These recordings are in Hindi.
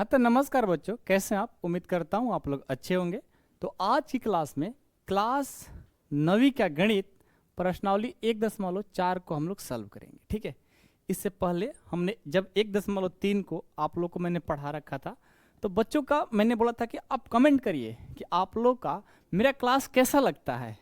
हाँ तो नमस्कार बच्चों, कैसे हैं आप? उम्मीद करता हूँ आप लोग अच्छे होंगे। तो आज की क्लास में क्लास 9वीं का गणित प्रश्नावली 1.4 को हम लोग सॉल्व करेंगे। ठीक है, इससे पहले हमने जब 1.3 को आप लोग को मैंने पढ़ा रखा था, तो बच्चों का मैंने बोला था कि आप कमेंट करिए कि आप लोग का मेरा क्लास कैसा लगता है,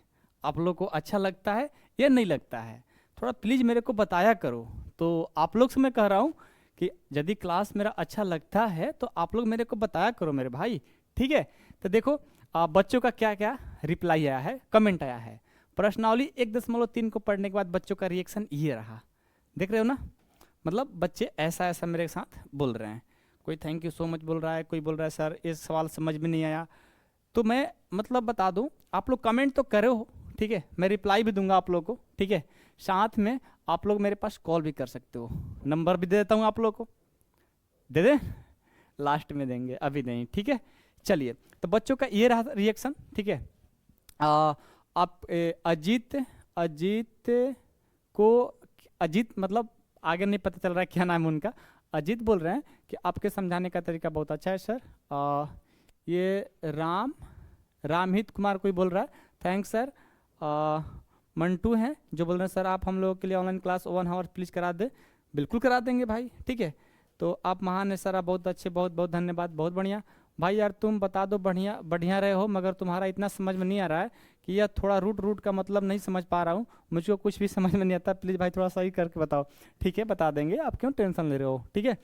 आप लोग को अच्छा लगता है या नहीं लगता है। थोड़ा प्लीज़ मेरे को बताया करो। तो आप लोग से मैं कह रहा हूँ कि यदि क्लास मेरा अच्छा लगता है तो आप लोग मेरे को बताया करो मेरे भाई। ठीक है, तो देखो बच्चों का क्या क्या रिप्लाई आया है, कमेंट आया है। प्रश्नावली 1.3 को पढ़ने के बाद बच्चों का रिएक्शन ये रहा, देख रहे हो ना। मतलब बच्चे ऐसा ऐसा मेरे साथ बोल रहे हैं। कोई थैंक यू सो मच बोल रहा है, कोई बोल रहा है सर ये सवाल समझ में नहीं आया। तो मैं मतलब बता दूं, आप लोग कमेंट तो करे हो, ठीक है, मैं रिप्लाई भी दूंगा आप लोग को। ठीक है, साथ में आप लोग मेरे पास कॉल भी कर सकते हो, नंबर भी दे देता हूँ आप लोग को। दे दे, लास्ट में देंगे, अभी नहीं। ठीक है, चलिए। तो बच्चों का ये रहा रिएक्शन। ठीक है, आप अजीत अजीत को, अजीत मतलब आगे नहीं पता चल रहा है क्या नाम है उनका। अजीत बोल रहे हैं कि आपके समझाने का तरीका बहुत अच्छा है सर। ये रामहित कुमार कोई बोल रहा है, थैंक्स सर। मंटू हैं जो बोल रहे हैं सर आप हम लोगों के लिए ऑनलाइन क्लास 1 आवर प्लीज़ करा दे। बिल्कुल करा देंगे भाई। ठीक है, तो आप महान है सर, आप बहुत अच्छे, बहुत बहुत धन्यवाद, बहुत बढ़िया। भाई यार तुम बता दो, बढ़िया बढ़िया रहे हो, मगर तुम्हारा इतना समझ में नहीं आ रहा है कि यह थोड़ा रूट रूट का मतलब नहीं समझ पा रहा हूँ, मुझको कुछ भी समझ में नहीं आता। प्लीज़ भाई थोड़ा सही करके बताओ। ठीक है, बता देंगे, आप क्यों टेंशन ले रहे हो। ठीक है,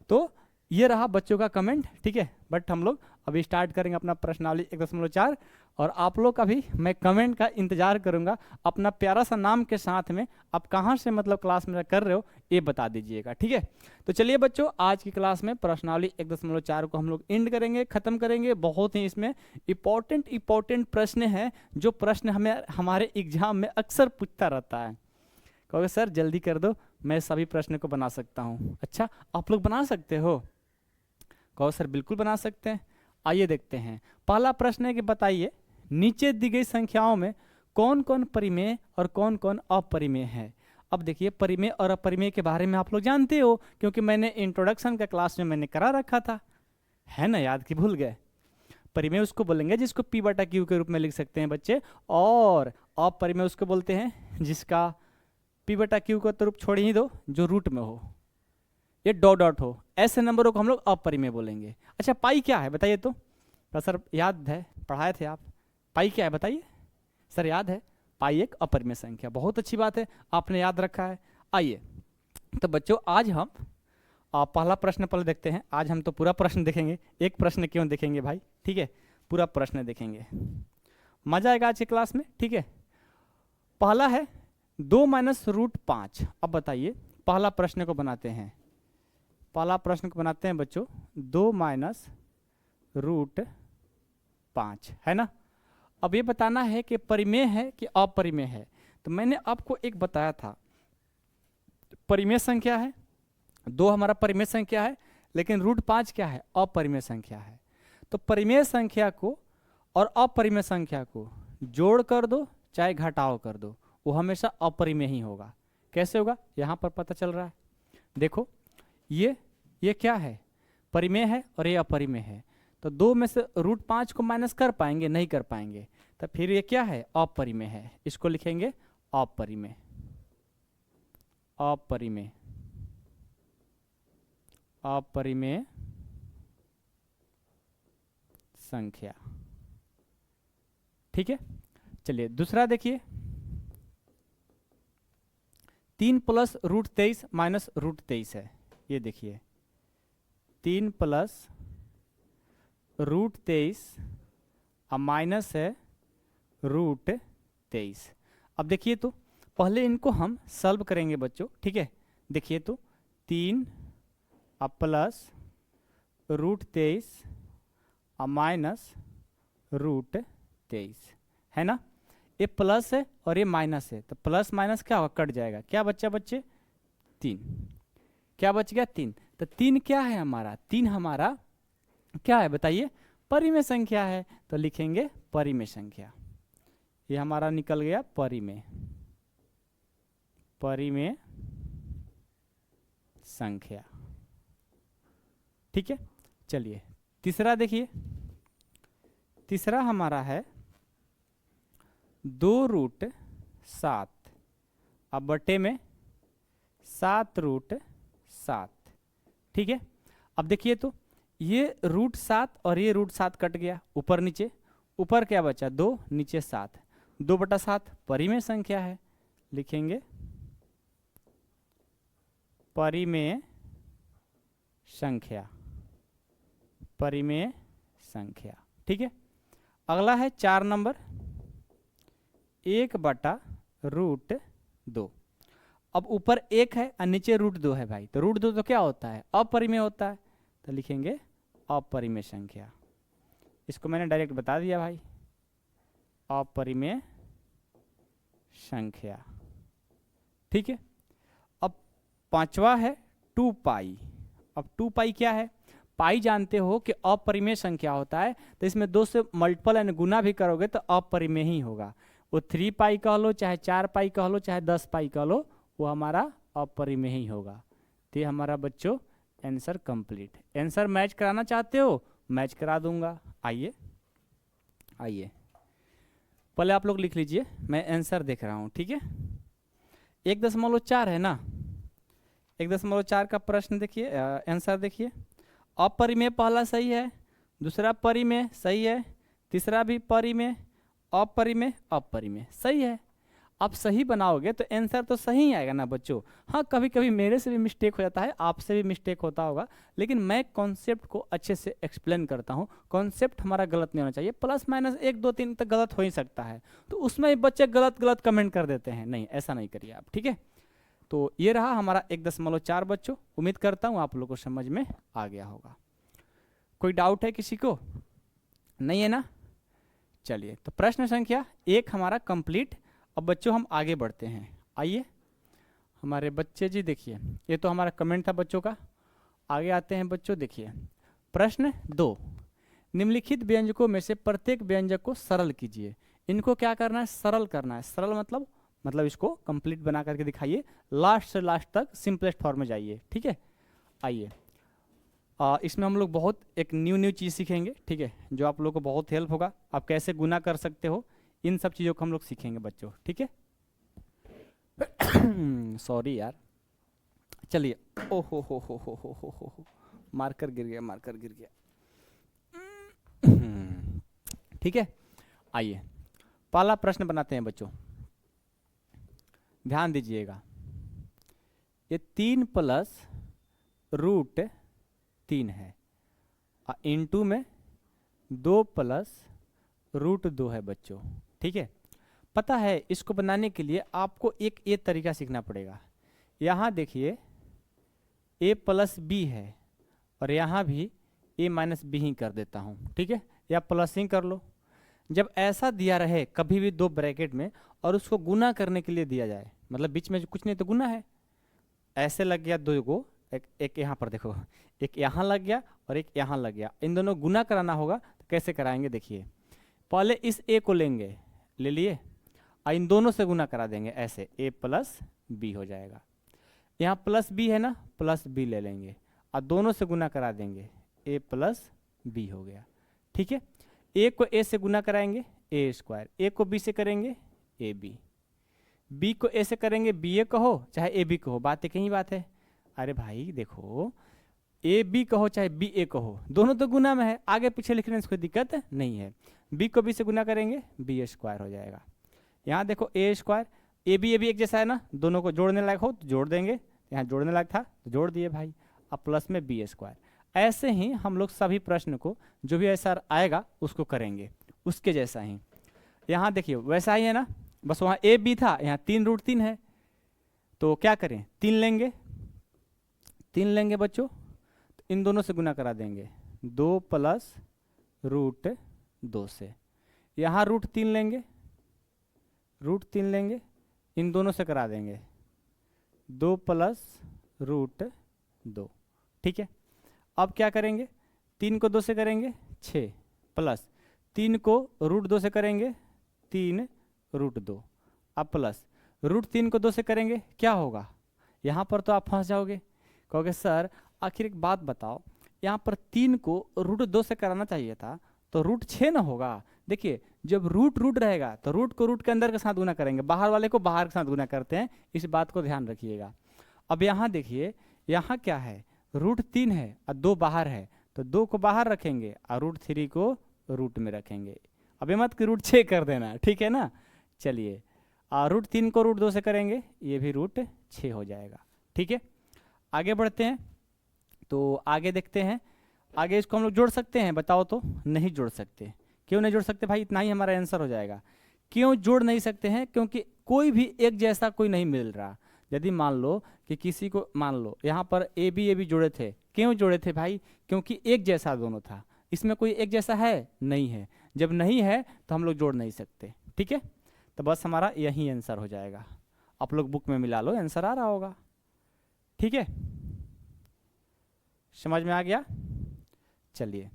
तो ये रहा बच्चों का कमेंट। ठीक है, बट हम लोग अभी स्टार्ट करेंगे अपना प्रश्नावली 1.4, और आप लोग का भी मैं कमेंट का इंतजार करूंगा। अपना प्यारा सा नाम के साथ में आप कहाँ से मतलब क्लास में कर रहे हो ये बता दीजिएगा। ठीक है, तो चलिए बच्चों, आज की क्लास में प्रश्नावली 1.4 को हम लोग एंड करेंगे, खत्म करेंगे। बहुत ही इसमें इंपॉर्टेंट प्रश्न है, जो प्रश्न हमें हमारे एग्जाम में अक्सर पूछता रहता है। कहोगे सर जल्दी कर दो, मैं सभी प्रश्न को बना सकता हूँ। अच्छा, आप लोग बना सकते हो? कहो सर बिल्कुल बना सकते हैं। आइए देखते हैं। पहला प्रश्न है कि बताइए नीचे दी गई संख्याओं में कौन कौन परिमेय और कौन कौन अपरिमेय है। अब देखिए, परिमेय और अपरिमेय के बारे में आप लोग जानते हो, क्योंकि मैंने इंट्रोडक्शन का क्लास में मैंने करा रखा था, है ना, याद कि भूल गए? परिमेय उसको बोलेंगे जिसको पी बटा क्यू के रूप में लिख सकते हैं बच्चे, और अपरिमेय उसको बोलते हैं जिसका पी बटा क्यू का तो रूप छोड़ ही दो, जो रूट में हो, ये डॉट डॉट हो, ऐसे नंबरों को हम लोग अपरिमेय बोलेंगे। अच्छा, पाई क्या है बताइए तो? सर याद है, पढ़ाए थे आप। पाई क्या है बताइए? सर याद है, पाई एक अपरिमेय संख्या। बहुत अच्छी बात है, आपने याद रखा है। आइए तो बच्चों, आज हम पहला प्रश्न पहले देखते हैं। आज हम तो पूरा प्रश्न देखेंगे, एक प्रश्न क्यों देखेंगे भाई। ठीक है, पूरा प्रश्न देखेंगे, मजा आएगा आज की क्लास में। ठीक है, पहला है 2 - √5। अब बताइए, पहला प्रश्न को बनाते हैं, पहला प्रश्न को बनाते हैं बच्चों। 2 - √5 है ना। अब ये बताना है कि परिमेय है कि अपरिमेय है। तो मैंने आपको एक बताया था, परिमेय संख्या है, 2 हमारा परिमेय संख्या है, लेकिन √5 क्या है? अपरिमेय संख्या है। तो परिमेय संख्या को और अपरिमेय संख्या को जोड़ कर दो चाहे घटाव कर दो, वो हमेशा अपरिमेय ही होगा। कैसे होगा? यहां पर पता चल रहा है, देखो, ये क्या है? परिमेय है और ये अपरिमेय है। तो 2 में से √5 को माइनस कर पाएंगे? नहीं कर पाएंगे। तो फिर ये क्या है? अपरिमेय है। इसको लिखेंगे अपरिमेय, अपरिमेय, अपरिमेय संख्या। ठीक है, चलिए दूसरा देखिए, 3 + √23 - √23 है। ये देखिए, 3 + √23 माइनस है √23। अब देखिए तो पहले इनको हम सॉल्व करेंगे बच्चों। ठीक है, देखिए तो 3 + √23 माइनस √23 है ना। ये प्लस है और ये माइनस है, तो प्लस माइनस क्या होगा? कट जाएगा। क्या बच्चा बच्चे? 3। क्या बच गया? 3। तो 3 क्या है हमारा? 3 हमारा क्या है बताइए? परिमेय संख्या है। तो लिखेंगे परिमेय संख्या। ये हमारा निकल गया परिमेय, परिमेय संख्या। ठीक है, चलिए तीसरा देखिए, तीसरा हमारा है 2√7, अब बटे में 7√7, ठीक है। अब देखिए तो ये √7 और ये √7 कट गया, ऊपर नीचे, ऊपर क्या बचा 2, नीचे 7, 2/7 परिमेय संख्या है, लिखेंगे परिमेय संख्या, परिमेय संख्या, ठीक है। अगला है 4 नंबर 1/√2। अब ऊपर 1 है और नीचे √2 है भाई, तो √2 तो क्या होता है, अपरिमेय होता है, तो लिखेंगे अपरिमेय संख्या। इसको मैंने डायरेक्ट बता दिया भाई, अपरिमेय संख्या, ठीक है। अब 5वां है 2π। अब 2π क्या है, पाई जानते हो कि अपरिमेय संख्या होता है, तो इसमें 2 से मल्टीपल यानी गुना भी करोगे तो अपरिमेय ही होगा। वो 3π कह लो, चाहे 4π कह लो, चाहे 10π कह लो, वो हमारा अपरिमेय ही होगा। तो ये हमारा बच्चों आंसर कंप्लीट। आंसर मैच कराना चाहते हो, मैच करा दूंगा। आइए आइए, पहले आप लोग लिख लीजिए, मैं आंसर देख रहा हूँ, ठीक है। 1.4 है ना, 1.4 का प्रश्न देखिए, आंसर देखिए। अपरिमेय पहला सही है, दूसरा परिमेय सही है, तीसरा भी परिमेय, अपरिमेय अपरिमेय सही है। आप सही बनाओगे तो आंसर तो सही ही आएगा ना बच्चों। हाँ, कभी कभी मेरे से भी मिस्टेक हो जाता है, आपसे भी मिस्टेक होता होगा, लेकिन मैं कॉन्सेप्ट को अच्छे से एक्सप्लेन करता हूँ। कॉन्सेप्ट हमारा गलत नहीं होना चाहिए, प्लस माइनस 1 2 3 तक गलत हो ही सकता है, तो उसमें बच्चे गलत गलत कमेंट कर देते हैं, नहीं ऐसा नहीं करिए आप, ठीक है। तो ये रहा हमारा 1.4 बच्चों। उम्मीद करता हूँ आप लोगों को समझ में आ गया होगा। कोई डाउट है किसी को, नहीं है ना। चलिए, तो प्रश्न संख्या 1 हमारा कंप्लीट। अब बच्चों हम आगे बढ़ते हैं, आइए हमारे बच्चे जी, देखिए ये तो हमारा कमेंट था बच्चों का। आगे आते हैं बच्चों, देखिए प्रश्न 2, निम्नलिखित व्यंजकों में से प्रत्येक व्यंजक को सरल कीजिए। इनको क्या करना है, सरल करना है। सरल मतलब इसको कंप्लीट बना करके दिखाइए, लास्ट से लास्ट तक सिंपलेस्ट फॉर्म में जाइए, ठीक है। आइए, इसमें हम लोग बहुत एक न्यू चीज़ सीखेंगे, ठीक है, जो आप लोगों को बहुत हेल्प होगा। आप कैसे गुना कर सकते हो, इन सब चीज़ों को हम लोग सीखेंगे बच्चों, ठीक है। सॉरी यार, चलिए, ओ हो, मार्कर गिर गया, मार्कर गिर गया, ठीक है। आइए पहला प्रश्न बनाते हैं बच्चों, ध्यान दीजिएगा। ये 3 + √3 है, इनटू में 2 + √2 है बच्चों, ठीक है। पता है इसको बनाने के लिए आपको एक ये तरीका सीखना पड़ेगा। यहाँ देखिए a + b है, और यहाँ भी a - b ही कर देता हूँ, ठीक है, या प्लस ही कर लो। जब ऐसा दिया रहे कभी भी 2 ब्रैकेट में, और उसको गुना करने के लिए दिया जाए, मतलब बीच में कुछ नहीं तो गुना है, ऐसे लग गया 2 को, एक यहाँ पर देखो, एक यहाँ लग गया और एक यहाँ लग गया, इन दोनों गुना कराना होगा। तो कैसे कराएंगे, देखिए पहले इस a को लेंगे, ले लिए, और इन दोनों से गुना करा देंगे, ऐसे a + b हो जाएगा। यहाँ +b है ना, +b ले लेंगे और दोनों से गुना करा देंगे, a + b हो गया, ठीक है। a को a से गुना कराएंगे a², a को b से करेंगे ab, b को a से करेंगे ba कहो चाहे ab कहो, बात एक ही बात है। अरे भाई देखो, ab कहो चाहे ba कहो, दोनों तो गुना में है, आगे पीछे लिखने से कोई दिक्कत नहीं है। b को b से गुना करेंगे b² हो जाएगा। यहाँ देखो a², ab एक जैसा है ना, दोनों को जोड़ने लायक हो तो जोड़ देंगे, यहाँ जोड़ने लायक था तो जोड़ दिए भाई, अब प्लस में b²। ऐसे ही हम लोग सभी प्रश्न को जो भी ऐसा आएगा उसको करेंगे, उसके जैसा ही। यहाँ देखिए वैसा ही है ना, बस वहाँ a b था, यहाँ 3√3 है, तो क्या करें, 3 लेंगे, 3 लेंगे बच्चों, तो इन दोनों से गुना करा देंगे, 2 + √2 से। यहाँ √3 लेंगे, √3 लेंगे, इन दोनों से करा देंगे, 2 + √2, ठीक है। अब क्या करेंगे, 3 को 2 से करेंगे 6, प्लस 3 को √2 से करेंगे 3√2, अब प्लस √3 को 2 से करेंगे, क्या होगा, यहाँ पर तो आप फंस जाओगे, कहोगे सर आखिर एक बात बताओ, यहाँ पर 3 को रूट 2 से कराना चाहिए था, तो रूट 6 ना होगा। देखिए जब रूट रूट रहेगा तो रूट को रूट के अंदर के साथ गुना करेंगे, बाहर वाले को बाहर के साथ गुना करते हैं, इस बात को ध्यान रखिएगा। अब यहाँ देखिए, यहाँ क्या है, रूट 3 है और 2 बाहर है, तो 2 को बाहर रखेंगे और रूट 3 को रूट में रखेंगे। अब ये मत कि रूट 6 कर देना, ठीक है ना। चलिए रूट 3 को रूट 2 से करेंगे, ये भी रूट 6 हो जाएगा, ठीक है। आगे बढ़ते हैं, तो आगे देखते हैं। आगे इसको हम लोग जोड़ सकते हैं, बताओ तो। नहीं जोड़ सकते। क्यों नहीं जोड़ सकते भाई? इतना ही हमारा आंसर हो जाएगा। क्यों जोड़ नहीं सकते हैं? क्योंकि कोई भी एक जैसा कोई नहीं मिल रहा। यदि मान लो कि किसी को, मान लो यहाँ पर ए बी जोड़े थे, क्यों जोड़े थे भाई? क्योंकि एक जैसा दोनों था। इसमें कोई एक जैसा है? नहीं है। जब नहीं है तो हम लोग जोड़ नहीं सकते, ठीक है। तो बस हमारा यही आंसर हो जाएगा। आप लोग बुक में मिला लो, आंसर आ रहा होगा, ठीक है। समझ में आ गया? चलिए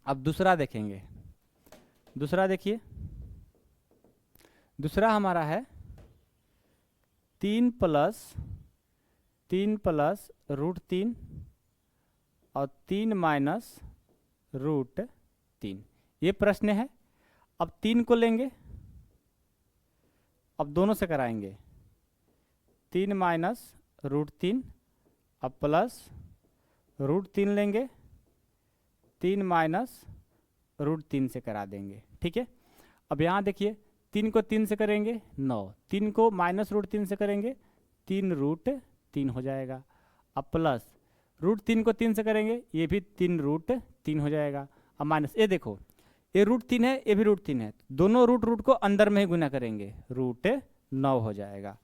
अब दूसरा देखेंगे। दूसरा देखिए, दूसरा हमारा है 3 प्लस रूट 3 और 3 माइनस रूट 3, ये प्रश्न है। अब 3 को लेंगे, अब दोनों से कराएंगे, 3 माइनस रूट 3 अब प्लस रूट 3 लेंगे, 3 माइनस रूट 3 से करा देंगे, ठीक है। अब यहाँ देखिए, 3 को 3 से करेंगे 9, 3 को माइनस रूट 3 से करेंगे 3 रूट 3 हो जाएगा। अब प्लस रूट 3 को 3 से करेंगे, ये भी 3 रूट 3 हो जाएगा। अब माइनस, ये देखो ये रूट 3 है, ये भी रूट 3 है, दोनों रूट रूट को अंदर में ही गुना करेंगे, रूट 9 हो जाएगा।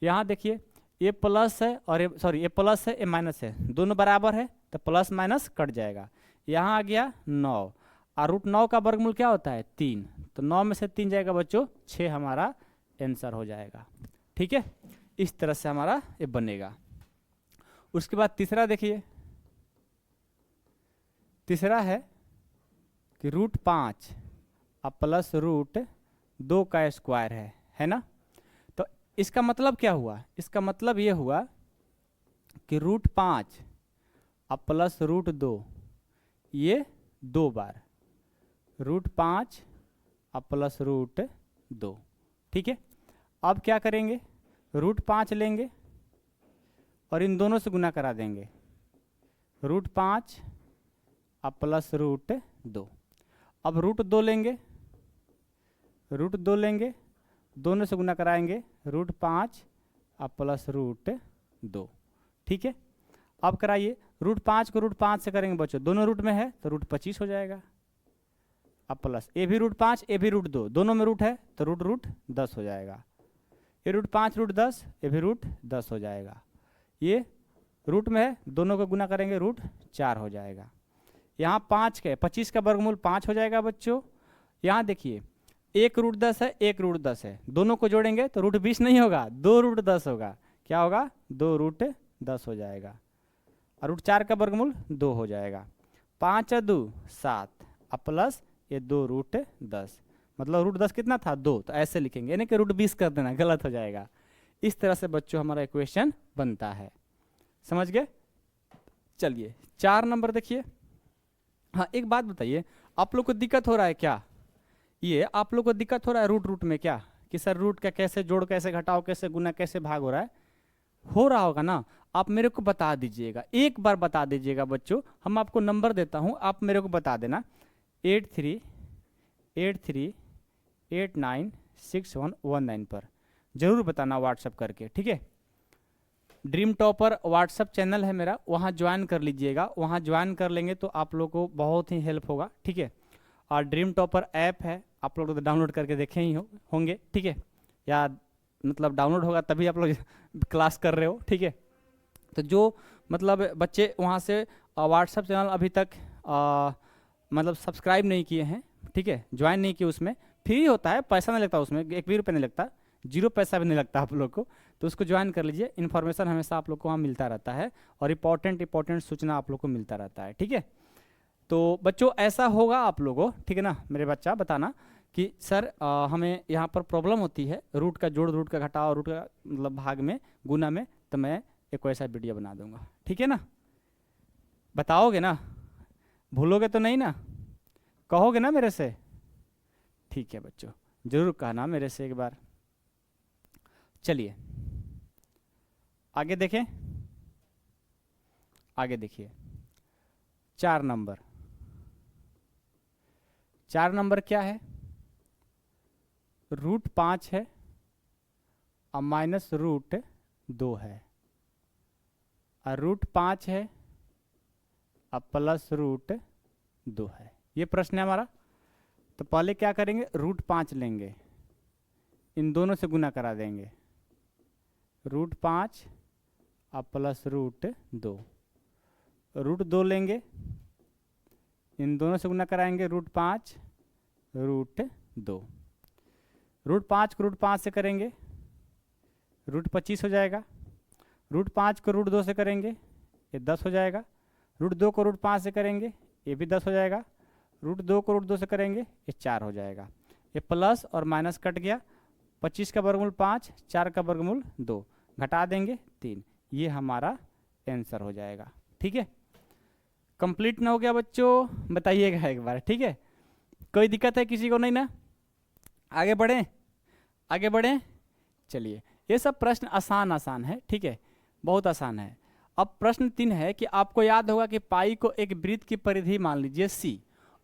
यहाँ देखिए ये प्लस है और ये, सॉरी ये प्लस है, ये माइनस है, दोनों बराबर है तो प्लस माइनस कट जाएगा। यहाँ आ गया 9 और रूट 9 का वर्गमूल क्या होता है? 3, तो 9 में से 3 जाएगा बच्चों, 6 हमारा आंसर हो जाएगा, ठीक है। इस तरह से हमारा ये बनेगा। उसके बाद तीसरा देखिए, तीसरा है कि रूट 5 और प्लस रूट 2 का स्क्वायर है ना। तो इसका मतलब क्या हुआ? इसका मतलब ये हुआ कि रूट 5 और प्लस रूट 2, ये 2 बार, रूट 5 और प्लस रूट 2, ठीक है। अब क्या करेंगे? रूट 5 लेंगे और इन दोनों से गुना करा देंगे, रूट 5 और प्लस रूट 2। अब रूट 2 लेंगे, रूट 2 लेंगे, दोनों से गुना कराएंगे, रूट 5 और प्लस रूट 2, ठीक है। अब कराइए, रूट 5 को रूट 5 से करेंगे बच्चों, दोनों रूट में है तो रूट 25 हो जाएगा। अब प्लस ए भी रूट 5, ए भी रूट 2, दोनों में रूट है तो रूट रूट 10 हो जाएगा। ये रूट 5 रूट 10, ये भी रूट 10 हो जाएगा। ये रूट में है, दोनों को गुना करेंगे, रूट 4 हो जाएगा। यहाँ 5 के 25 का वर्गमूल 5 हो जाएगा बच्चों। यहाँ देखिए, एक रूट 10 है, एक रूट 10 है, दोनों को जोड़ेंगे तो रूट 20 नहीं होगा, 2 रूट 10 होगा। क्या होगा? 2 रूट 10 हो जाएगा। और रूट 4 का वर्गमूल 2 हो जाएगा। 5 और 2 7 और प्लस ये 2 रूट 10, मतलब रूट 10 कितना था? 2, तो ऐसे लिखेंगे, यानी कि रूट 20 कर देना, गलत हो जाएगा। इस तरह से बच्चों हमारा इक्वेशन बनता है, समझ गए? चलिए 4 नंबर देखिए। हाँ एक बात बताइए, आप लोग को दिक्कत हो रहा है क्या? ये आप लोग को दिक्कत हो रहा है रूट रूट में क्या, कि सर रूट का कैसे जोड़, कैसे घटाओ, कैसे गुना, कैसे भाग हो रहा है? हो रहा होगा ना। आप मेरे को बता दीजिएगा, एक बार बता दीजिएगा बच्चों, हम आपको नंबर देता हूँ, आप मेरे को बता देना 8383896119 पर जरूर बताना व्हाट्सएप करके, ठीक है। ड्रीम टॉपर व्हाट्सएप चैनल है मेरा, वहाँ ज्वाइन कर लीजिएगा, वहाँ ज्वाइन कर लेंगे तो आप लोग को बहुत ही हेल्प होगा, ठीक है। और ड्रीम टॉपर ऐप है, आप लोग तो डाउनलोड करके देखे ही होंगे, ठीक है, या मतलब डाउनलोड होगा तभी आप लोग क्लास कर रहे हो, ठीक है। तो जो मतलब बच्चे वहाँ से व्हाट्सएप चैनल अभी तक मतलब सब्सक्राइब नहीं किए हैं, ठीक है, ज्वाइन नहीं किए, उसमें फ्री होता है, पैसा नहीं लगता उसमें, 1 भी रुपये नहीं लगता, 0 पैसा भी नहीं लगता आप लोग को, तो उसको ज्वाइन कर लीजिए। इन्फॉर्मेशन हमेशा आप लोग को वहाँ मिलता रहता है और इंपॉर्टेंट सूचना आप लोग को मिलता रहता है, ठीक है। तो बच्चों ऐसा होगा आप लोगों, ठीक है ना, मेरे बच्चा बताना कि सर हमें यहाँ पर प्रॉब्लम होती है रूट का जोड़, रूट का घटाव, रूट का मतलब भाग में, गुना में, तो मैं एक ऐसा वीडियो बना दूंगा, ठीक है ना। बताओगे ना, भूलोगे तो नहीं ना, कहोगे ना मेरे से? ठीक है बच्चों, जरूर कहना मेरे से एक बार। चलिए आगे देखें, आगे देखिए 4 नंबर। 4 नंबर क्या है? √5 है और -√2 है, और √5 है और +√2 है। ये प्रश्न है हमारा। तो पहले क्या करेंगे, √5 लेंगे, इन दोनों से गुना करा देंगे, √5 और +√2। √2 लेंगे, इन दोनों से गुना कराएंगे, √5 √2। √5 को √5 से करेंगे, √25 हो जाएगा। √5 को √2 से करेंगे, ये 10 हो जाएगा। √2 को √5 से करेंगे, ये भी 10 हो जाएगा। √2 को √2 से करेंगे, ये 4 हो जाएगा। ये प्लस और माइनस कट गया, 25 का वर्गमूल 5, 4 का वर्गमूल 2, घटा देंगे 3। ये हमारा आंसर हो जाएगा। ठीक है, कंप्लीट ना हो गया बच्चों? बताइएगा एक बार। ठीक है, कोई दिक्कत है किसी को? नहीं ना? आगे बढ़ें, आगे बढ़ें। चलिए, ये सब प्रश्न आसान आसान है। ठीक है, बहुत आसान है। अब प्रश्न 3 है कि आपको याद होगा कि पाई को एक वृत्त की परिधि मान लीजिए c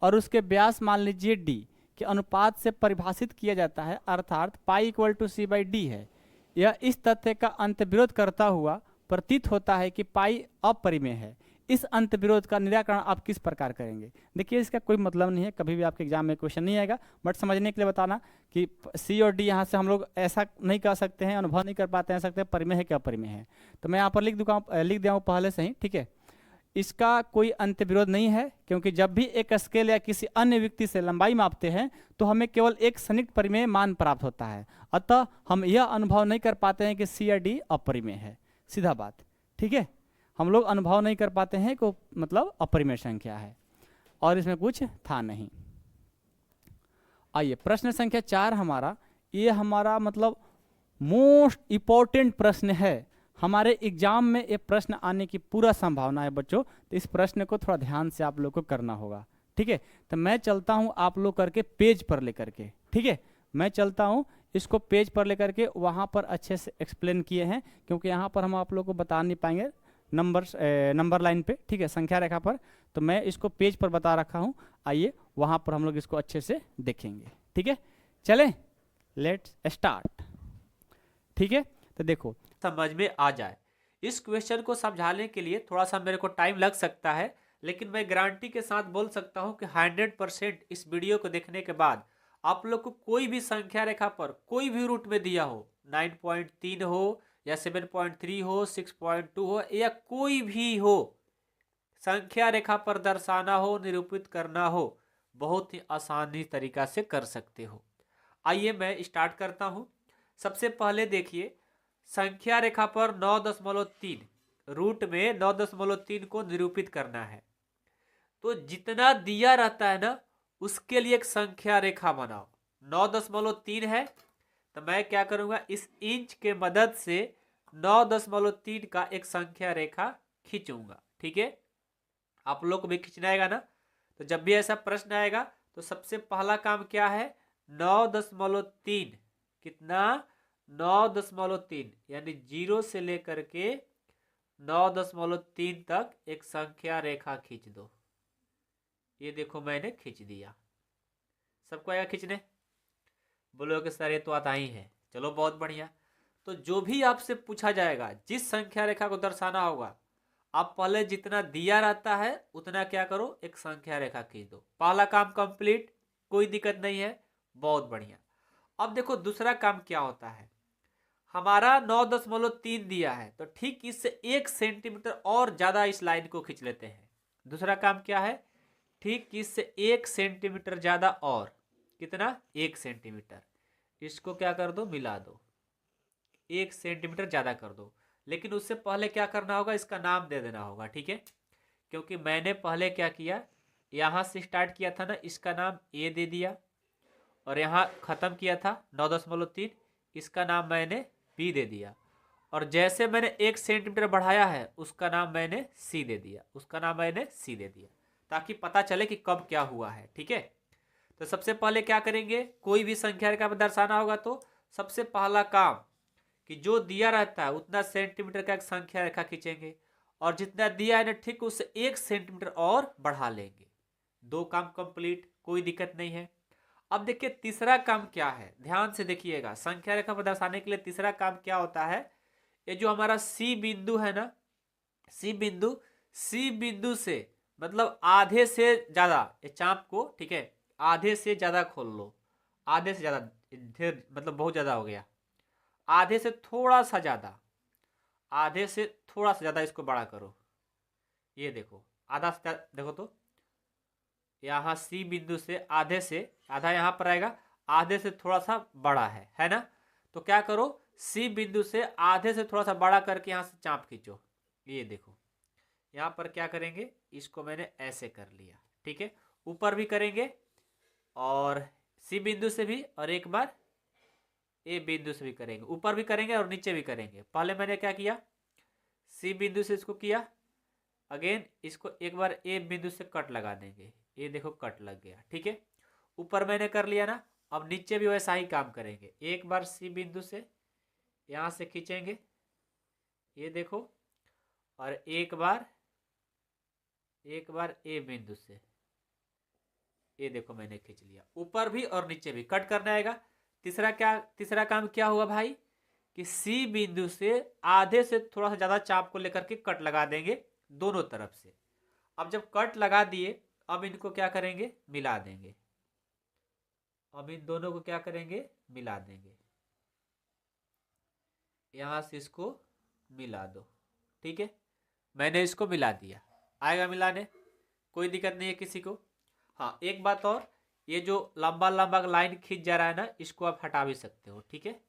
और उसके व्यास मान लीजिए d के अनुपात से परिभाषित किया जाता है, अर्थात पाई = c/d है। यह इस तथ्य का अंतर्विरोध करता हुआ प्रतीत होता है कि पाई अपरिमेय है। इस अंतर्विरोध का निराकरण आप किस प्रकार करेंगे? देखिए, इसका कोई मतलब नहीं है, कभी भी आपके एग्जाम में क्वेश्चन नहीं आएगा, बट समझने के लिए बताना कि सी और डी यहाँ से हम लोग ऐसा नहीं कह सकते हैं, अनुभव नहीं कर पाते हैं, सकते हैं परिमेय है कि अपरिमेय है। तो मैं यहाँ पर लिख दिया हूँ पहले से ही। ठीक है, इसका कोई अंतर्विरोध नहीं है, क्योंकि जब भी एक स्केल या किसी अन्य व्यक्ति से लंबाई मापते हैं तो हमें केवल एक सन्निहित परिमेय मान प्राप्त होता है। अतः हम यह अनुभव नहीं कर पाते हैं कि सी या डी अपरिमेय है, सीधा बात। ठीक है, हम लोग अनुभव नहीं कर पाते हैं को मतलब अपरिमेय संख्या है, और इसमें कुछ था नहीं। आइए प्रश्न संख्या 4 हमारा, ये हमारा मतलब मोस्ट इम्पोर्टेंट प्रश्न है। हमारे एग्जाम में ये प्रश्न आने की पूरा संभावना है बच्चों, तो इस प्रश्न को थोड़ा ध्यान से आप लोग को करना होगा। ठीक है, तो मैं चलता हूं आप लोग करके पेज पर लेकर के। ठीक है, मैं चलता हूं इसको पेज पर लेकर के, वहां पर अच्छे से एक्सप्लेन किए हैं, क्योंकि यहाँ पर हम आप लोग को बता नहीं पाएंगे नंबर लाइन पे। ठीक है, संख्या रेखा पर, तो मैं इसको पेज पर बता रखा हूँ। आइए वहां पर हम लोग इसको अच्छे से देखेंगे। ठीक है, चलें, लेट्स स्टार्ट। ठीक है, तो देखो समझ में आ जाए। इस क्वेश्चन को समझाने के लिए थोड़ा सा मेरे को टाइम लग सकता है, लेकिन मैं गारंटी के साथ बोल सकता हूं कि 100% इस वीडियो को देखने के बाद आप लोग को कोई भी संख्या रेखा पर कोई भी रूट में दिया हो, 9.3 हो या 7.3 हो, 6.2 हो, या कोई भी हो, संख्या रेखा पर दर्शाना हो, निरूपित करना हो, बहुत ही आसानी तरीका से कर सकते हो। आइए मैं स्टार्ट करता हूं। सबसे पहले देखिए, संख्या रेखा पर 9.3 रूट में 9.3 को निरूपित करना है। तो जितना दिया रहता है ना, उसके लिए एक संख्या रेखा बनाओ। 9.3 है तो मैं क्या करूंगा, इस इंच के मदद से 9.3 का एक संख्या रेखा खींचूंगा। ठीक है, आप लोग को भी खींचना आएगा ना? तो जब भी ऐसा प्रश्न आएगा तो सबसे पहला काम क्या है, 9.3 कितना, 9.3 यानी 0 से लेकर के 9.3 तक एक संख्या रेखा खींच दो। ये देखो मैंने खींच दिया। सबको आएगा खींचने? बोलोगे सर ये तो आता ही है। चलो बहुत बढ़िया। तो जो भी आपसे पूछा जाएगा, जिस संख्या रेखा को दर्शाना होगा, आप पहले जितना दिया रहता है उतना क्या करो, एक संख्या रेखा खींच दो। पहला काम कंप्लीट, कोई दिक्कत नहीं है, बहुत बढ़िया। अब देखो दूसरा काम क्या होता है, हमारा 9.3 दिया है, तो ठीक इससे 1 सेंटीमीटर और ज्यादा इस लाइन को खींच लेते हैं। दूसरा काम क्या है, ठीक इससे 1 सेंटीमीटर ज्यादा, और कितना, 1 सेंटीमीटर। इसको क्या कर दो, मिला दो, 1 सेंटीमीटर ज्यादा कर दो। लेकिन उससे पहले क्या करना होगा, इसका नाम दे देना होगा। ठीक है, क्योंकि मैंने पहले क्या किया, यहाँ से स्टार्ट किया था ना, इसका नाम ए दे दिया, और यहाँ खत्म किया था 9.3, इसका नाम मैंने बी दे दिया। और जैसे मैंने 1 सेंटीमीटर बढ़ाया है उसका नाम मैंने सी दे दिया, उसका नाम मैंने सी दे दिया, ताकि पता चले कि कब क्या हुआ है। ठीक है, तो सबसे पहले क्या करेंगे, कोई भी संख्या रेखा पर दर्शाना होगा तो सबसे पहला काम कि जो दिया रहता है उतना सेंटीमीटर का एक संख्या रेखा खींचेंगे, और जितना दिया है ना ठीक उससे 1 सेंटीमीटर और बढ़ा लेंगे। दो काम कंप्लीट, कोई दिक्कत नहीं है। अब देखिए तीसरा काम क्या है, ध्यान से देखिएगा, संख्या रेखा पर दर्शाने के लिए तीसरा काम क्या होता है, ये जो हमारा सी बिंदु है ना, सी बिंदु से मतलब आधे से ज्यादा ये चाप को, ठीक है, आधे से ज्यादा खोल लो, आधे से ज्यादा, ढेर मतलब बहुत ज्यादा हो गया, आधे से थोड़ा सा ज्यादा, आधे से थोड़ा सा ज्यादा इसको बड़ा करो। ये देखो आधा से देखो तो यहाँ सी बिंदु से आधे से, आधा यहाँ पर आएगा, आधे से थोड़ा सा बड़ा है ना। तो क्या करो, सी बिंदु से आधे से थोड़ा सा बड़ा करके यहाँ से चाप खींचो। ये देखो यहाँ पर क्या करेंगे, इसको मैंने ऐसे कर लिया। ठीक है, ऊपर भी करेंगे और सी बिंदु से भी, और एक बार ए बिंदु से भी करेंगे, ऊपर भी करेंगे और नीचे भी करेंगे। पहले मैंने क्या किया, सी बिंदु से इसको किया, अगेन इसको एक बार ए बिंदु से कट लगा देंगे। ये देखो कट लग गया। ठीक है, ऊपर मैंने कर लिया ना, अब नीचे भी वैसा ही काम करेंगे। एक बार सी बिंदु से यहाँ से खींचेंगे, ये देखो, और एक बार ए बिंदु से, ये देखो मैंने खींच लिया। ऊपर भी और नीचे भी कट करना आएगा। तीसरा काम क्या हुआ भाई, कि सी बिंदु से आधे से थोड़ा सा ज्यादा चाप को लेकर के कट लगा देंगे दोनों तरफ से। अब जब कट लगा दिए, अब इनको क्या करेंगे, मिला देंगे। अब इन दोनों को क्या करेंगे, मिला देंगे। यहां से इसको मिला दो। ठीक है, मैंने इसको मिला दिया, आएगा मिलाने, कोई दिक्कत नहीं है किसी को। हाँ एक बात और, ये जो लंबा लंबा लाइन खींच जा रहा है ना, इसको आप हटा भी सकते हो। ठीक है,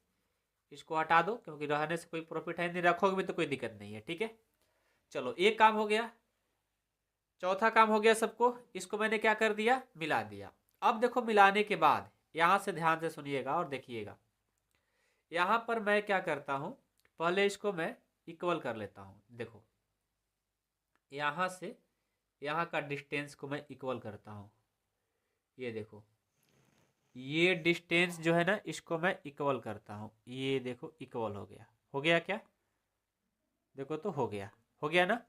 इसको हटा दो, क्योंकि रहने से कोई प्रॉफिट है नहीं, रखोगे भी तो कोई दिक्कत नहीं है। ठीक है, चलो एक काम हो गया। चौथा काम हो गया सबको, इसको मैंने क्या कर दिया, मिला दिया। अब देखो मिलाने के बाद यहां से ध्यान से सुनिएगा और देखिएगा, यहां पर मैं क्या करता हूं, पहले इसको मैं इक्वल कर लेता हूं। देखो यहां से यहाँ का डिस्टेंस को मैं इक्वल करता हूँ। ये देखो ये डिस्टेंस जो है ना, इसको मैं इक्वल करता हूँ। ये देखो इक्वल हो गया। हो गया क्या, देखो तो हो गया, हो गया ना।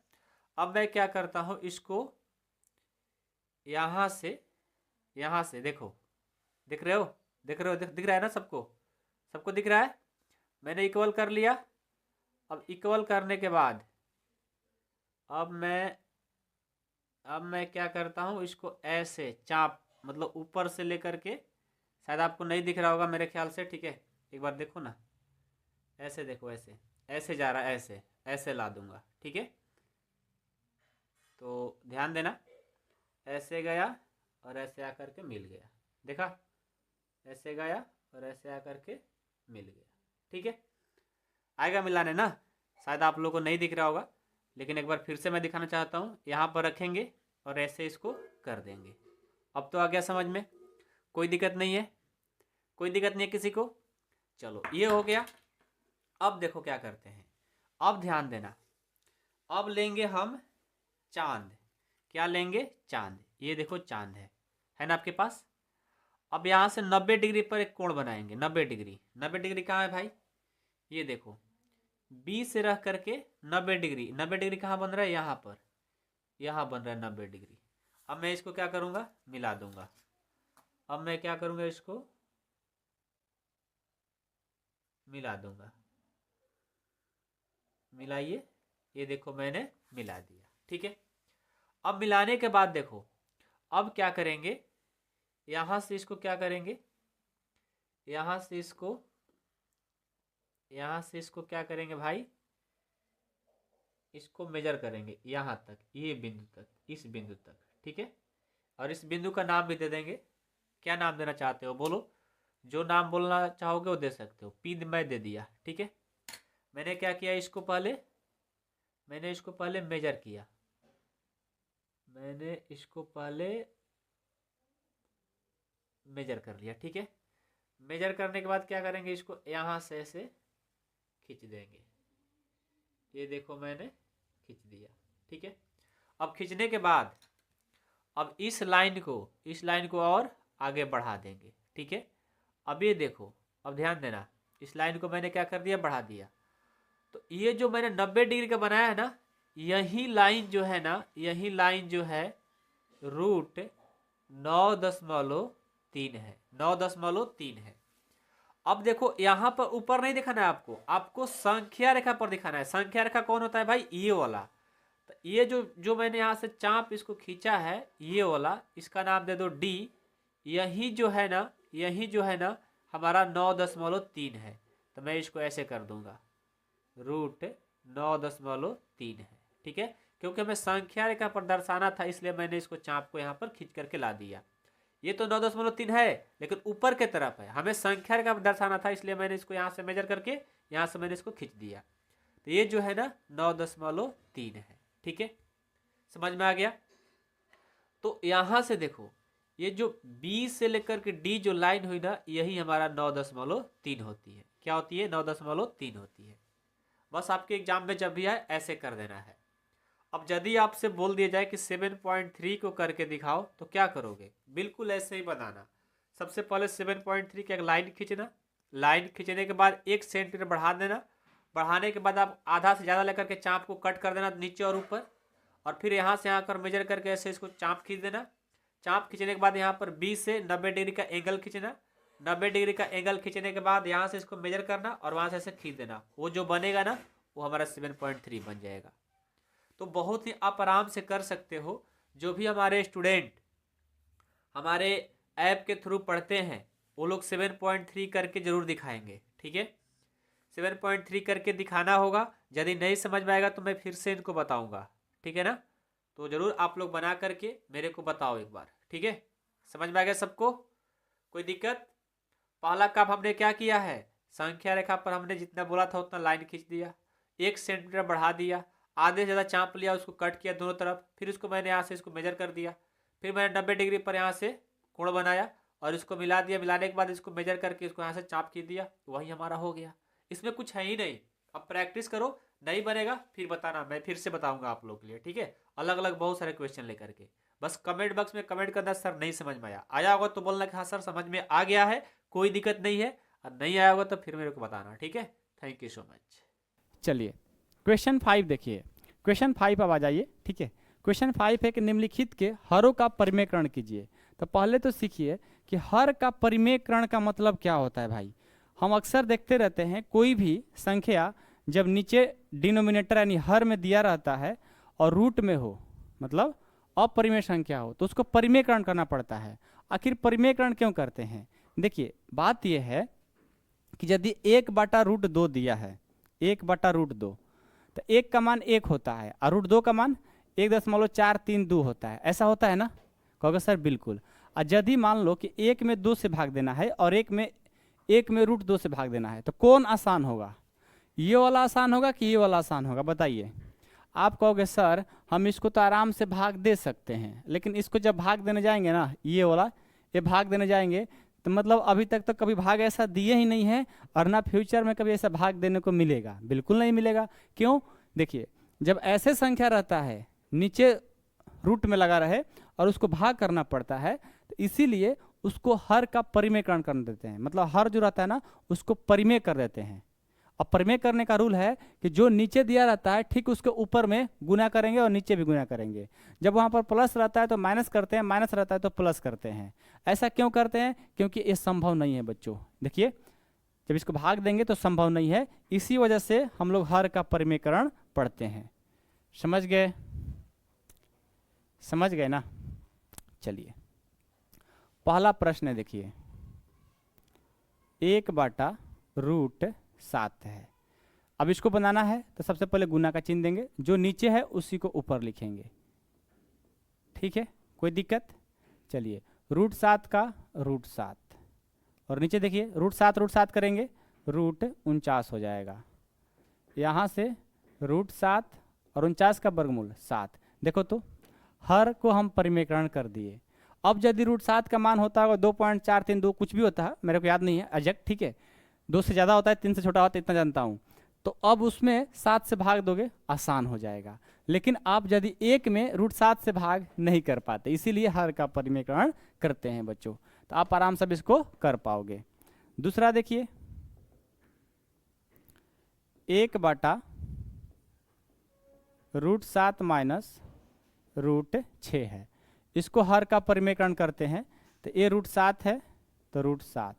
अब मैं क्या करता हूँ, इसको यहाँ से देखो, दिख रहे हो, दिख रहा है ना सबको, सबको दिख रहा है। मैंने इक्वल कर लिया। अब इक्वल करने के बाद अब मैं क्या करता हूँ, इसको ऐसे चाप मतलब ऊपर से लेकर के, शायद आपको नहीं दिख रहा होगा मेरे ख्याल से। ठीक है, एक बार देखो ना, ऐसे देखो, ऐसे ऐसे जा रहा है, ऐसे ऐसे ला दूंगा। ठीक है, तो ध्यान देना, ऐसे गया और ऐसे आकर के मिल गया। देखा, ऐसे गया और ऐसे आकर के मिल गया। ठीक है, आएगा मिलाने ना, शायद आप लोगों को नहीं दिख रहा होगा, लेकिन एक बार फिर से मैं दिखाना चाहता हूँ। यहाँ पर रखेंगे और ऐसे इसको कर देंगे। अब तो आ गया समझ में, कोई दिक्कत नहीं है, कोई दिक्कत नहीं है किसी को। चलो ये हो गया। अब देखो क्या करते हैं, अब ध्यान देना, अब लेंगे हम चांद। क्या लेंगे, चांद। ये देखो चांद है ना आपके पास। अब यहाँ से 90 डिग्री पर एक कोण बनाएंगे। 90 डिग्री, 90 डिग्री कहाँ है भाई, ये देखो, बी से रह करके 90 डिग्री, 90 डिग्री कहाँ बन रहा है, यहाँ पर, यहाँ बन रहा है 90 डिग्री। अब मैं इसको क्या करूँगा, मिला दूंगा। अब मैं क्या करूँगा, इसको मिला दूंगा। मिलाइए, ये देखो मैंने मिला दिया। ठीक है, अब मिलाने के बाद देखो, अब क्या करेंगे, यहां से इसको क्या करेंगे, यहां से इसको क्या करेंगे भाई, इसको मेजर करेंगे यहां तक, ये बिंदु तक, इस बिंदु तक। ठीक है, और इस बिंदु का नाम भी दे देंगे। क्या नाम देना चाहते हो बोलो, जो नाम बोलना चाहोगे वो दे सकते हो। पी मैं दे दिया। ठीक है, मैंने क्या किया, मैंने इसको पहले मेजर किया, मैंने इसको पहले मेजर कर लिया। ठीक है, मेजर करने के बाद क्या करेंगे, इसको यहाँ से ऐसे खींच देंगे। ये देखो मैंने खींच दिया, ठीक है। अब खींचने के बाद अब इस लाइन को और आगे बढ़ा देंगे, ठीक है। अब ये देखो, अब ध्यान देना, इस लाइन को मैंने क्या कर दिया, बढ़ा दिया। तो ये जो मैंने 90 डिग्री का बनाया है ना, यही लाइन जो है ना, यही लाइन जो है रूट 9.3 है, 9.3 है। अब देखो यहाँ पर ऊपर नहीं दिखाना है आपको, आपको संख्या रेखा पर दिखाना है। संख्या रेखा कौन होता है भाई, ये वाला। तो ये जो मैंने यहाँ से चाप इसको खींचा है, ये वाला, इसका नाम दे दो डी। यही जो है ना हमारा 9.3 है। तो मैं इसको ऐसे कर दूंगा, रूट 9.3 है, ठीक है। क्योंकि हमें संख्या रेखा पर दर्शाना था, इसलिए मैंने इसको चाप को यहाँ पर खींच करके ला दिया। ये तो 9.3 है, लेकिन ऊपर के तरफ है, हमें संख्या रेखा पर दर्शाना था, इसलिए मैंने इसको यहाँ से मेजर करके यहाँ से मैंने इसको खींच दिया। तो ये जो है ना 9.3 है, ठीक है। समझ में आ गया। तो यहाँ से देखो, ये जो B से लेकर के D जो लाइन हुई ना, यही हमारा 9.3 होती है। क्या होती है, 9.3 होती है। बस आपके एग्जाम में जब भी आए ऐसे कर देना है। अब यदि आपसे बोल दिया जाए कि 7.3 को करके दिखाओ, तो क्या करोगे, बिल्कुल ऐसे ही बनाना। सबसे पहले 7.3 की एक लाइन खींचना, लाइन खींचने के बाद 1 सेंटीमीटर बढ़ा देना। बढ़ाने के बाद आप आधा से ज़्यादा लेकर के चाप को कट कर देना नीचे और ऊपर, और फिर यहाँ से यहाँ कर मेजर करके ऐसे इसको चाप खींच देना। चाप खींचने के बाद यहाँ पर 20 से 90 डिग्री का एंगल खींचना। 90 डिग्री का एंगल खींचने के बाद यहाँ से इसको मेजर करना और वहाँ से ऐसे खींच देना। वो जो बनेगा ना, वो हमारा 7.3 बन जाएगा। तो बहुत ही आप आराम से कर सकते हो। जो भी हमारे स्टूडेंट हमारे ऐप के थ्रू पढ़ते हैं, वो लोग 7.3 करके जरूर दिखाएंगे, ठीक है। 7.3 करके दिखाना होगा। यदि नहीं समझ में आएगा तो मैं फिर से इनको बताऊंगा, ठीक है ना। तो जरूर आप लोग बना करके मेरे को बताओ एक बार, ठीक है। समझ में आ गया सबको, कोई दिक्कत। पहला काम हमने क्या किया है, संख्या रेखा पर हमने जितना बोला था उतना लाइन खींच दिया, 1 सेंटीमीटर बढ़ा दिया, आधे से ज़्यादा चाप लिया, उसको कट किया दोनों तरफ, फिर उसको मैंने यहाँ से इसको मेजर कर दिया, फिर मैंने 90 डिग्री पर यहाँ से कोण बनाया और इसको मिला दिया। मिलाने के बाद इसको मेजर करके इसको यहाँ से चाप खींच दिया, वही हमारा हो गया। इसमें कुछ है ही नहीं। अब प्रैक्टिस करो, नहीं बनेगा फिर बताना, मैं फिर से बताऊंगा आप लोग के लिए, ठीक है। अलग अलग बहुत सारे क्वेश्चन लेकर के। बस कमेंट बॉक्स में कमेंट करना, सर नहीं समझ में आया। आया होगा तो बोलना कि हाँ सर समझ में आ गया है, कोई दिक्कत नहीं है। और नहीं आया होगा तो फिर मेरे को बताना, ठीक है। Thank you so much. चलिए क्वेश्चन 5 देखिए। क्वेश्चन 5 अब आ जाइए, ठीक है। क्वेश्चन 5 है कि निम्नलिखित के हरों का परिमेयकरण कीजिए। तो पहले तो सीखिए कि हर का परिमेयकरण का मतलब क्या होता है भाई। हम अक्सर देखते रहते हैं, कोई भी संख्या जब नीचे डिनोमिनेटर यानी हर में दिया रहता है और रूट में हो, मतलब अपरिमेय संख्या हो, तो उसको परिमेयकरण करना पड़ता है। आखिर परिमेयकरण क्यों करते हैं, देखिए बात यह है कि यदि 1/√2 दिया है, 1/√2, तो 1 का मान 1 होता है और √2 का मान 1.432 होता है। ऐसा होता है ना, कहोगे सर बिल्कुल। और यदि मान लो कि 1 में 2 से भाग देना है और 1 में √2 से भाग देना है, तो कौन आसान होगा, ये वाला आसान होगा कि ये वाला आसान होगा, बताइए। आप कहोगे सर हम इसको तो आराम से भाग दे सकते हैं, लेकिन इसको जब भाग देने जाएंगे ना, ये वाला ये भाग देने जाएंगे, तो मतलब अभी तक तो कभी भाग ऐसा दिए ही नहीं है और ना फ्यूचर में कभी ऐसा भाग देने को मिलेगा, बिल्कुल नहीं मिलेगा। क्यों, देखिए जब ऐसे संख्या रहता है नीचे रूट में लगा रहे और उसको भाग करना पड़ता है, तो इसीलिए उसको हर का परिमेयकरण कर देते हैं। मतलब हर जो रहता है ना, उसको परिमेय कर देते हैं। अब परिमेय करने का रूल है कि जो नीचे दिया रहता है ठीक उसके ऊपर में गुना करेंगे और नीचे भी गुना करेंगे। जब वहाँ पर प्लस रहता है तो माइनस करते हैं, माइनस रहता है तो प्लस करते हैं। ऐसा क्यों करते हैं, क्योंकि ये संभव नहीं है बच्चों। देखिए जब इसको भाग देंगे तो संभव नहीं है, इसी वजह से हम लोग हर का परिमेयकरण पढ़ते हैं। समझ गए, समझ गए ना। चलिए पहला प्रश्न है, देखिए 1/√7 है। अब इसको बनाना है तो सबसे पहले गुना का चिन्ह देंगे, जो नीचे है उसी को ऊपर लिखेंगे, ठीक है, कोई दिक्कत। चलिए √7 का √7 और नीचे देखिए √7 करेंगे √49 हो जाएगा। यहाँ से √7 और 49 का वर्गमूल 7। देखो तो हर को हम परिमेयकरण कर दिए। अब यदि √7 का मान होता है 2.432 कुछ भी होता है, मेरे को याद नहीं है एग्जैक्ट, ठीक है, 2 से ज़्यादा होता है, 3 से छोटा होता है, इतना जानता हूँ। तो अब उसमें 7 से भाग दोगे, आसान हो जाएगा। लेकिन आप यदि 1 में √7 से भाग नहीं कर पाते, इसीलिए हर का परिमेकरण करते हैं बच्चों। तो आप आराम से इसको कर पाओगे। दूसरा देखिए, 1/√7 माइनस √6 है। इसको हर का परिमेकरण करते हैं, तो ये √7 है तो √7,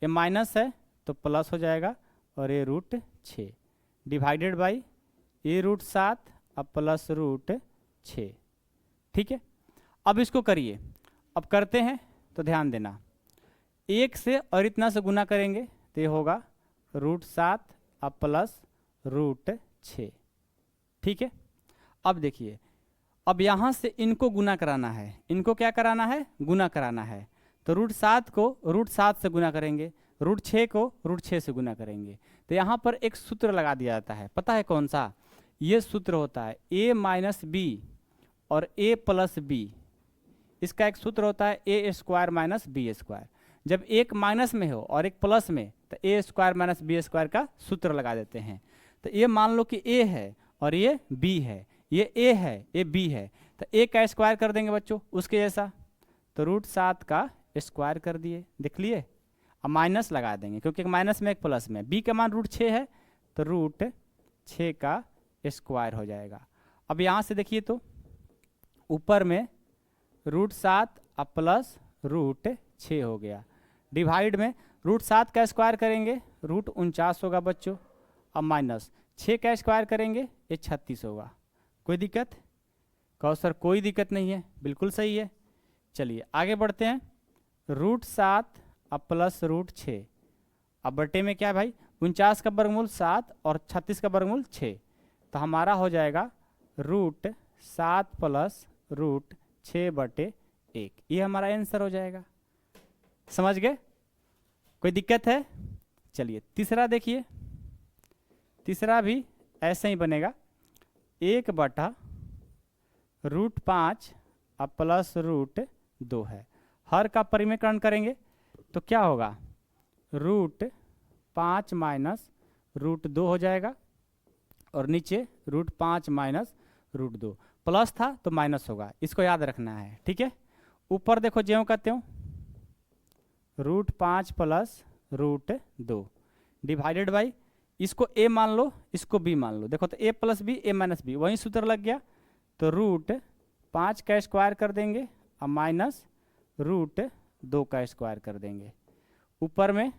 ये माइनस है तो प्लस हो जाएगा, और ये √6 डिवाइडेड बाई ये √7 अब प्लस √6। ठीक है, अब इसको करिए। अब करते हैं तो ध्यान देना, 1 से और इतना से गुना करेंगे तो ये होगा √7 अब प्लस √6। ठीक है, अब देखिए, अब यहाँ से इनको गुना कराना है, इनको क्या कराना है, गुना कराना है। तो √7 को √7 से गुना करेंगे, √6 को √6 से गुना करेंगे। तो यहाँ पर एक सूत्र लगा दिया जाता है, पता है कौन सा? ये सूत्र होता है a माइनस बी और a प्लस बी। इसका एक सूत्र होता है a² माइनस b²। जब एक माइनस में हो और एक प्लस में, तो a² माइनस b² का सूत्र लगा देते हैं। तो ये मान लो कि a है और ये b है, ये a है ये b है, तो a का स्क्वायर कर देंगे बच्चों उसके जैसा, तो √7 का स्क्वायर कर दिए, देख लिए। अब माइनस लगा देंगे क्योंकि एक माइनस में एक प्लस में, b का मान √6 है तो √6 का स्क्वायर हो जाएगा। अब यहाँ से देखिए तो ऊपर में √7 अब प्लस √6 हो गया, डिवाइड में √7 का स्क्वायर करेंगे √49 होगा बच्चों, अब माइनस 6 का स्क्वायर करेंगे ये 36 होगा। कोई दिक्कत? कहो सर कोई दिक्कत नहीं है, बिल्कुल सही है। चलिए आगे बढ़ते हैं, √7 अब प्लस √6, अब बटे में क्या है भाई, 49 का वर्गमूल 7 और 36 का वर्गमूल 6, तो हमारा हो जाएगा √7 प्लस √6/1। ये हमारा आंसर हो जाएगा। समझ गए? कोई दिक्कत है? चलिए तीसरा देखिए, तीसरा भी ऐसे ही बनेगा, 1/√5 अब प्लस √2 है। हर का परिमेकरण करेंगे तो क्या होगा, √5 माइनस √2 हो जाएगा, और नीचे √5 माइनस √2, प्लस था तो माइनस होगा, इसको याद रखना है। ठीक है, ऊपर देखो ज्यों का त्यों, √5 प्लस √2 डिवाइडेड बाई, इसको a मान लो इसको b मान लो, देखो तो a plus b a minus b, वही सूत्र लग गया। तो √5 का स्क्वायर कर देंगे और माइनस √2 का स्क्वायर कर देंगे, ऊपर में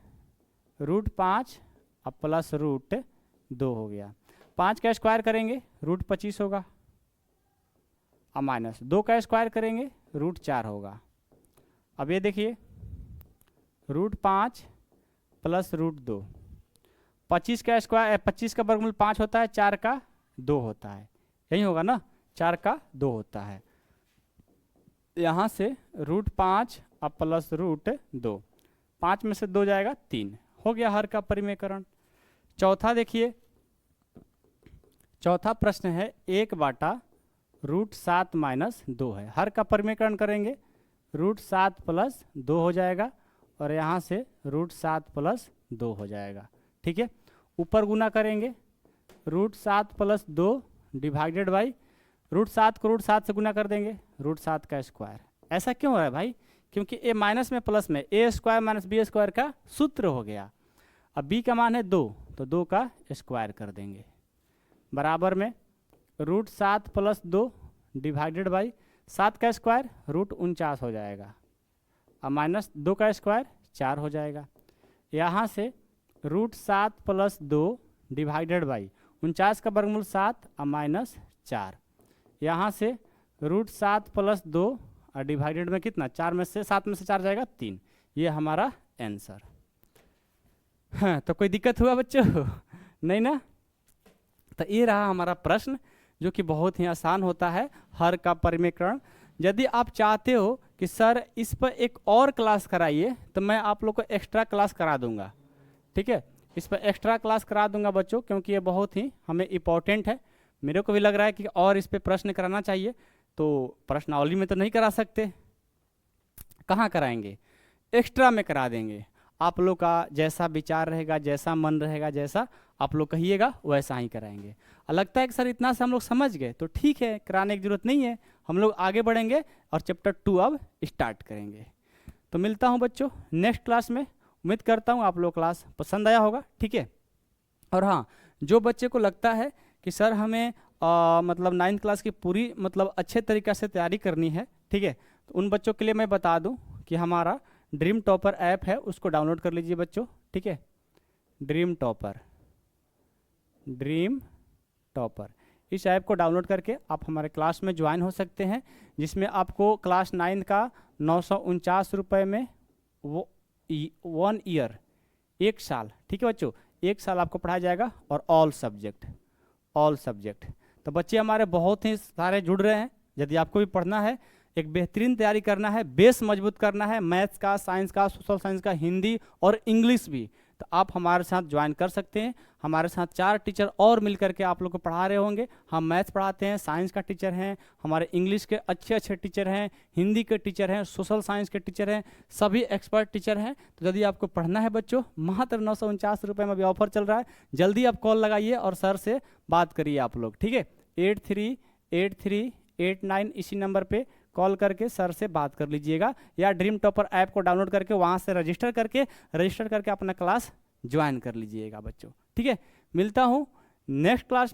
√5 और प्लस √2 हो गया। 5 का स्क्वायर करेंगे √25 होगा, और माइनस 2 का स्क्वायर करेंगे √4 होगा। अब ये देखिए, √5 प्लस √2, 25 का स्क्वायर 25 का वर्गमूल 5 होता है, 4 का 2 होता है, यही होगा ना, 4 का 2 होता है। यहाँ से √5 अब प्लस √2, 5 में से 2 जाएगा 3, हो गया हर का परिमेकरण। चौथा देखिए, चौथा प्रश्न है 1/√7 माइनस 2 है। हर का परिमेकरण करेंगे √7 प्लस 2 हो जाएगा, और यहाँ से √7 प्लस 2 हो जाएगा। ठीक है, ऊपर गुना करेंगे √7 प्लस 2 डिवाइडेड बाई, √7 को √7 से गुना कर देंगे, √7 का स्क्वायर। ऐसा क्यों हो रहा है भाई? क्योंकि a माइनस में प्लस में a² माइनस b² का सूत्र हो गया। अब b का मान है 2, तो 2 का स्क्वायर कर देंगे, बराबर में √7 प्लस 2 डिवाइडेड बाई 7 का स्क्वायर √49 हो जाएगा, और माइनस 2 का स्क्वायर 4 हो जाएगा। यहाँ से √7 प्लस 2 डिवाइडेड बाई 49 का वर्गमूल 7 और माइनस 4, यहाँ से √7 प्लस 2 और डिवाइडेड में कितना, 4 में से 7 में से 4 जाएगा 3, ये हमारा आंसर। हाँ, तो कोई दिक्कत हुआ बच्चों? नहीं ना? तो ये रहा हमारा प्रश्न, जो कि बहुत ही आसान होता है, हर का परिमेकरण। यदि आप चाहते हो कि सर इस पर एक और क्लास कराइए, तो मैं आप लोग को एक्स्ट्रा क्लास करा दूंगा। ठीक है, इस पर एक्स्ट्रा क्लास करा दूंगा बच्चों, क्योंकि ये बहुत ही हमें इम्पोर्टेंट है। मेरे को भी लग रहा है कि और इस पर प्रश्न कराना चाहिए, तो प्रश्नावली में तो नहीं करा सकते, कहाँ कराएंगे, एक्स्ट्रा में करा देंगे। आप लोग का जैसा विचार रहेगा, जैसा मन रहेगा, जैसा आप लोग कहिएगा वैसा ही कराएंगे। और लगता है कि सर इतना से हम लोग समझ गए, तो ठीक है, कराने की जरूरत नहीं है, हम लोग आगे बढ़ेंगे और चैप्टर 2 अब स्टार्ट करेंगे। तो मिलता हूँ बच्चों नेक्स्ट क्लास में। उम्मीद करता हूँ आप लोग क्लास पसंद आया होगा, ठीक है। और हाँ, जो बच्चे को लगता है कि सर हमें मतलब 9th क्लास की पूरी मतलब अच्छे तरीक़े से तैयारी करनी है, ठीक है, तो उन बच्चों के लिए मैं बता दूं कि हमारा ड्रीम टॉपर ऐप है, उसको डाउनलोड कर लीजिए बच्चों, ठीक है। ड्रीम टॉपर इस ऐप को डाउनलोड करके आप हमारे क्लास में ज्वाइन हो सकते हैं, जिसमें आपको क्लास 9 का 949 रुपये में वो 1 ईयर 1 साल, ठीक है बच्चों, 1 साल आपको पढ़ाया जाएगा और ऑल सब्जेक्ट। तो बच्चे हमारे बहुत ही सारे जुड़ रहे हैं। यदि आपको भी पढ़ना है, एक बेहतरीन तैयारी करना है, बेस मजबूत करना है, मैथ्स का, साइंस का, सोशल साइंस का, हिंदी और इंग्लिश भी, तो आप हमारे साथ ज्वाइन कर सकते हैं। हमारे साथ 4 टीचर और मिलकर के आप लोग को पढ़ा रहे होंगे। हम मैथ्स पढ़ाते हैं, साइंस का टीचर हैं, हमारे इंग्लिश के अच्छे टीचर हैं, हिंदी के टीचर हैं, सोशल साइंस के टीचर हैं, सभी एक्सपर्ट टीचर हैं। तो यदि आपको पढ़ना है बच्चों, मात्र 949 रुपये में अभी ऑफर चल रहा है, जल्दी आप कॉल लगाइए और सर से बात करिए आप लोग, ठीक है। 838389 इसी नंबर पे कॉल करके सर से बात कर लीजिएगा, या ड्रीम टॉपर ऐप को डाउनलोड करके वहाँ से रजिस्टर करके अपना क्लास ज्वाइन कर लीजिएगा बच्चों, ठीक है। मिलता हूँ नेक्स्ट क्लास में।